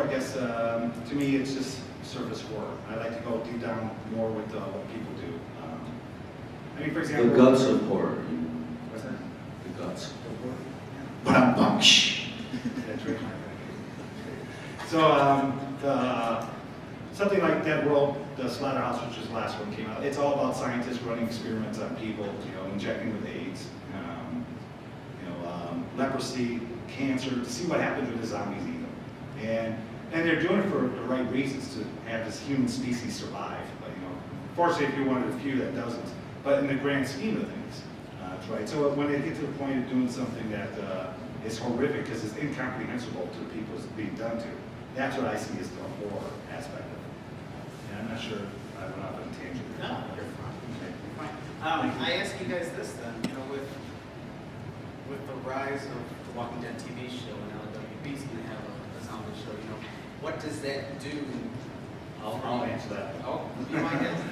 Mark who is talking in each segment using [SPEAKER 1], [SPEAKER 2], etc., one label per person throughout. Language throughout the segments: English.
[SPEAKER 1] guess, to me, it's just surface horror. I like to go deep down more with what people do. I mean, for example,
[SPEAKER 2] the guts of horror.
[SPEAKER 1] What's that?
[SPEAKER 2] The guts.
[SPEAKER 1] But I'm bunch. So something like Dead World, the Slaughterhouse, which was the last one came out. It's all about scientists running experiments on people, injecting with AIDS, leprosy, cancer, to see what happens when the zombies eat them. And they're doing it for the right reasons, to have this human species survive. But, fortunately, if you're one of the few that doesn't. But in the grand scheme of things, that's right. So when they get to the point of doing something that is horrific because it's incomprehensible to the people it's being done to, that's what I see as the horror aspect of it. And I'm not sure I went off on a tangent.
[SPEAKER 3] No, you're fine. Okay, you're fine. I ask you guys this then, with the rise of the Walking Dead TV show, and now WB's going to have a zombie show, what does that do?
[SPEAKER 1] I'll answer that.
[SPEAKER 3] Oh, you might answer.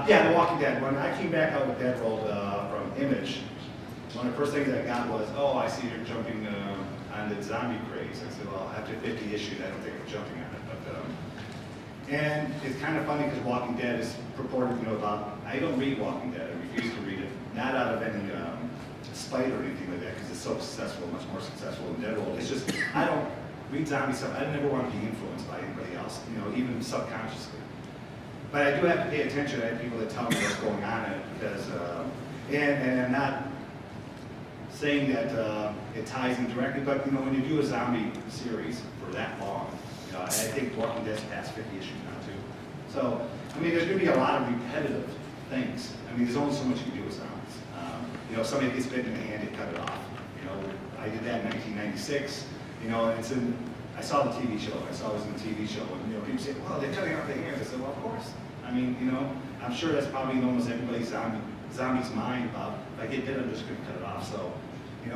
[SPEAKER 1] Yeah, The Walking Dead. When I came back out with Dead World from Image, one of the first things I got was, oh, I see you're jumping on the zombie craze. I said, well, after 50 issues, I don't think I'm jumping on it. But and it's kind of funny because Walking Dead is purported, about. I don't read Walking Dead. I refuse to read it, not out of any spite or anything like that, because it's so successful, much more successful than Dead World. It's just I don't read zombie stuff. I never want to be influenced by anybody else, even subconsciously. But I do have to pay attention. I have people that tell me what's going on in it because, and I'm not saying that it ties in directly, but when you do a zombie series for that long, I think Walking Dead's past 50 issues now too. So, I mean, there's going to be a lot of repetitive things. I mean, there's only so much you can do with zombies. If somebody gets bitten in the hand, they cut it off. I did that in 1996. And it's in. I saw the TV show. I saw it was in the TV show, and people say, "Well, they're cutting off their hands." I said, "Well, of course." I mean, I'm sure that's probably in almost everybody's zombie's mind about if I get bit, I'm just going to cut it off. So,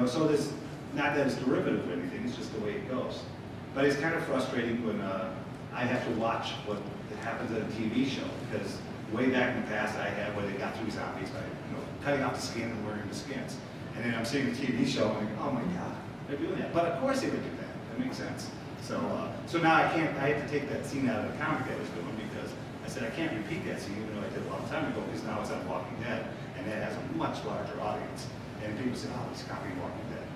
[SPEAKER 1] so this not that it's derivative or anything. It's just the way it goes. But it's kind of frustrating when I have to watch what happens at a TV show because way back in the past, I had where they got through zombies by cutting off the skin and wearing the skins, and then I'm seeing the TV show and I'm like, oh my God, they're doing that. But of course they would do that. That makes sense. So, so now I have to take that scene out of the comic I was doing because I said I can't repeat that scene even though I did a long time ago because now it's on Walking Dead and that has a much larger audience. And people say, oh, he's copying Walking Dead.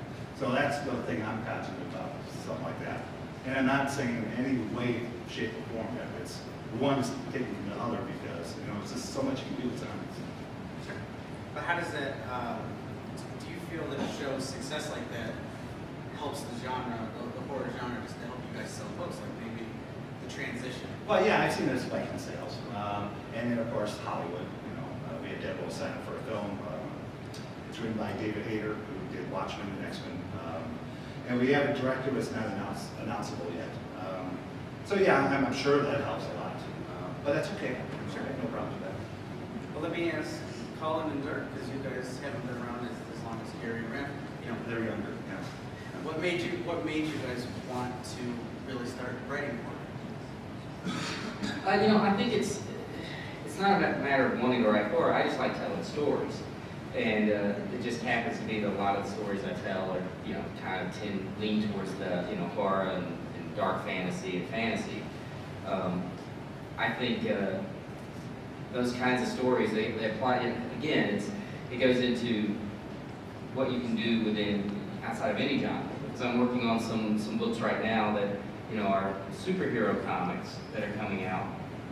[SPEAKER 1] So that's the thing I'm passionate about, something like that. And I'm not saying in any way, shape, or form that it's one is taking from the other because it's just so much you can do with zombies.
[SPEAKER 3] Sure. But how does that? Do you feel that a show's success like that helps the genre, the horror genre, just to help you guys sell books, like maybe the transition?
[SPEAKER 1] Well, yeah, I've seen a spike in sales, and then of course Hollywood. We had Dead World signed up for a film. It's written by David Hayter, who did Watchmen and X-Men, and we have a director, but it's not announceable yet. So yeah, I'm sure that helps a lot, but that's okay. I'm sure I have no problem with that.
[SPEAKER 3] Well, let me ask Colin and Dirk, because you guys haven't been around as long as Gary and Rand.
[SPEAKER 1] They're younger. Yeah.
[SPEAKER 3] What made you guys want to really start writing more?
[SPEAKER 4] I think it's not a matter of wanting to write horror. I just like telling stories, and it just happens to be that a lot of the stories I tell are kind of lean towards the horror and dark fantasy and fantasy. I think those kinds of stories they apply. Again, it goes into what you can do within outside of any genre. Because I'm working on some books right now that are superhero comics that are coming out,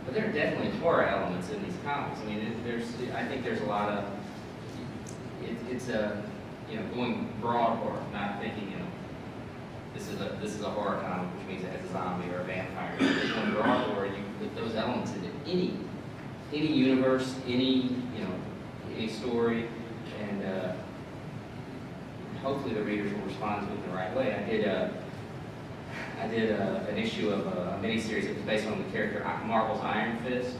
[SPEAKER 4] but there are definitely horror elements in these comics. I mean, I think there's a lot of it's a going broad horror, not thinking this is a horror comic, which means it has a zombie or a vampire. Going broad horror, you put those elements into any universe, any story, and hopefully the readers will respond to it in the right way. I did an issue of a miniseries that was based on the character Marvel's Iron Fist,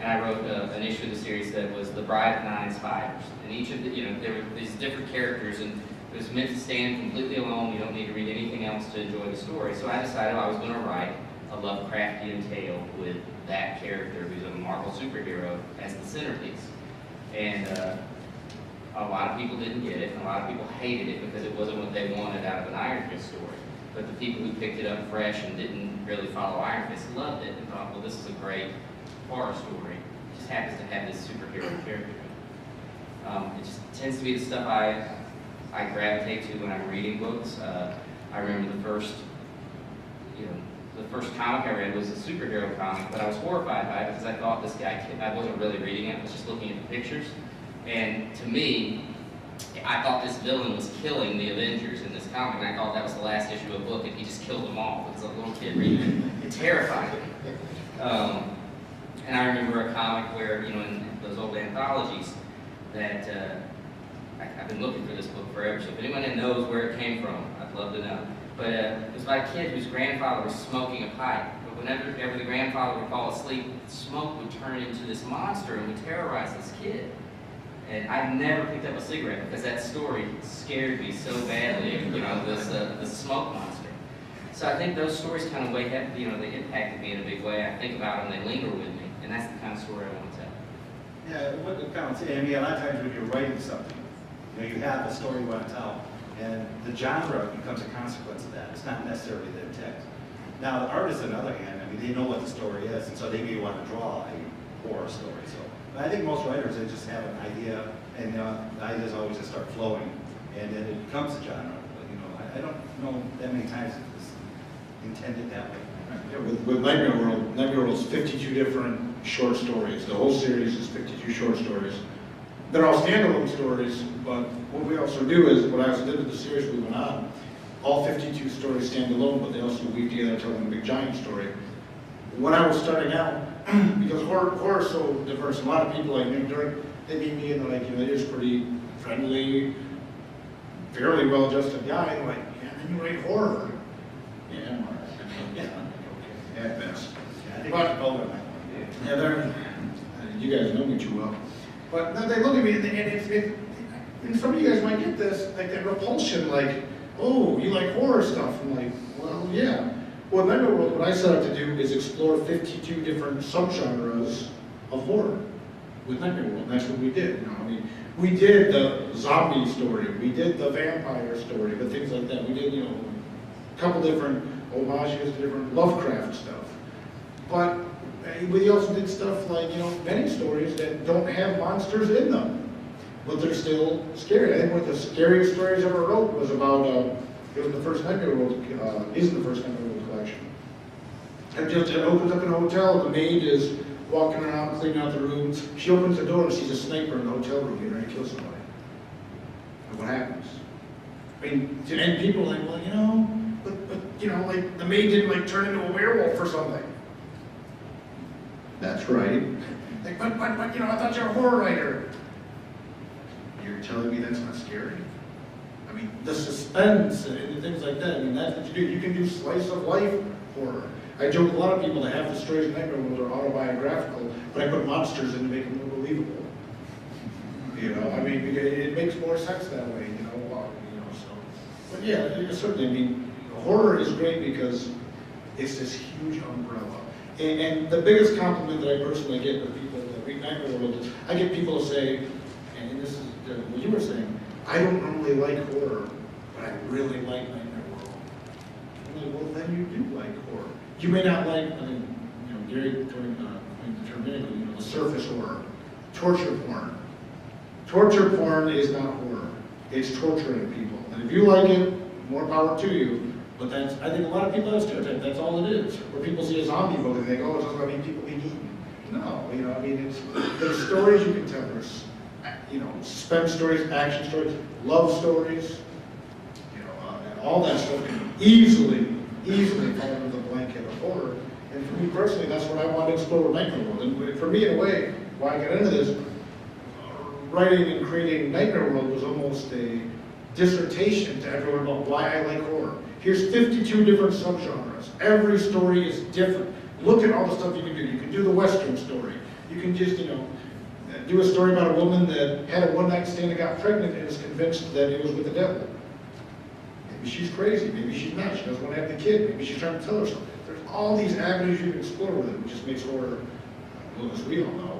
[SPEAKER 4] and I wrote an issue of the series that was The Bride of Nine Spiders. And each of there were these different characters, and it was meant to stand completely alone. You don't need to read anything else to enjoy the story. So I decided I was going to write a Lovecraftian tale with that character, who's a Marvel superhero, as the centerpiece. And a lot of people didn't get it, and a lot of people hated it because it wasn't what they wanted out of an Iron Fist story. But the people who picked it up fresh and didn't really follow Iron Fist loved it and thought, well, this is a great horror story. It just happens to have this superhero character. It just tends to be the stuff I gravitate to when I'm reading books. I remember the first comic I read was a superhero comic, but I was horrified by it because I thought this guy, I wasn't really reading it, I was just looking at the pictures. And to me, I thought this villain was killing the Avengers in this comic, and I thought that was the last issue of a book, and he just killed them all because a little kid reading it. It terrified me. And I remember a comic where, in those old anthologies, that I've been looking for this book forever, so if anyone knows where it came from, I'd love to know. But it was about a kid whose grandfather was smoking a pipe, but whenever the grandfather would fall asleep, smoke would turn into this monster and would terrorize this kid. And I've never picked up a cigarette because that story scared me so badly, this smoke monster. So I think those stories kind of wake up, they impacted me in a big way. I think about them, they linger with me, and that's the kind of story I want to tell.
[SPEAKER 1] Yeah, what it counts, I mean, a lot of times when you're writing something, you have a story you want to tell, and the genre becomes a consequence of that. It's not necessarily the intent. Now, the artists, on the other hand, I mean, they know what the story is, and so they may want to draw a horror story. So, but I think most writers, they just have an idea, and the ideas always just start flowing, and then it becomes a genre. But, I don't know that many times it was intended that way.
[SPEAKER 2] Yeah, with Nightmare World is 52 different short stories. The whole series is 52 short stories. They're all standalone stories, but what we also do is, what I also did with the series we went on, all 52 stories stand alone, but they also weave together to tell one big giant story. When I was starting out, because horror is so diverse, a lot of people they meet me and they're like, you're just pretty friendly, fairly well-adjusted guy, and they're like, yeah, then you write horror. Yeah, I'm all right. Yeah, okay, at best.
[SPEAKER 1] Yeah, I think it's both of them.
[SPEAKER 2] Yeah, you guys know me too well. But now they look at me and some of you guys might get this, like that repulsion, like, oh, you like horror stuff. I'm like, well, yeah. Well, Nightmare World, what I set out to do is explore 52 different subgenres of horror with Nightmare World. And that's what we did. I mean, we did the zombie story, we did the vampire story, but things like that. We did, a couple different homages to different Lovecraft stuff. But we also did stuff like, many stories that don't have monsters in them, but they're still scary. I think one of the scariest stories I ever wrote was about, it was the first Nightmare World, isn't the first Nightmare World collection. It opens up in a hotel, the maid is walking around cleaning out the rooms. She opens the door and sees a sniper in the hotel room getting ready to kill somebody. And what happens? I mean, and people are like, well, but like the maid didn't turn into a werewolf or something. That's right. Like, but I thought you're a horror writer. You're telling me that's not scary? I mean, the suspense and things like that, I mean, that's what you do. You can do slice of life horror. I joke a lot of people that have the stories in Nightmare World are autobiographical, but I put monsters in to make them more believable. I mean, it makes more sense that way, so. But yeah, certainly, I mean, horror is great because it's this huge umbrella. And the biggest compliment that I personally get with people that read Nightmare World is I get people to say, and this is what you were saying, I don't normally like horror, but I really like Nightmare World. I'm like, well, then you do like horror. You may not like, Gary during the term minute, the surface horror, torture porn. Torture porn is not horror. It's torturing people. And if you like it, more power to you. But I think a lot of people have stereotyped. That's all it is. Where people see a zombie movie, they think, oh, it's just going to be people being eaten. No, there's stories you can tell. There's, suspense stories, action stories, love stories. And all that stuff can easily fall under the blanket of horror. And for me personally, that's what I want to explore with Nightmare World. And for me, in a way, why I got into this, writing and creating Nightmare World was almost a dissertation to everyone about why I like horror. Here's 52 different subgenres. Every story is different. Look at all the stuff you can do. You can do the Western story. You can just, do a story about a woman that had a one-night stand and got pregnant and is convinced that it was with the devil. Maybe she's crazy. Maybe she's not. She doesn't want to have the kid. Maybe she's trying to tell herself. There's all these avenues you can explore with it, which just makes horror, as we all know,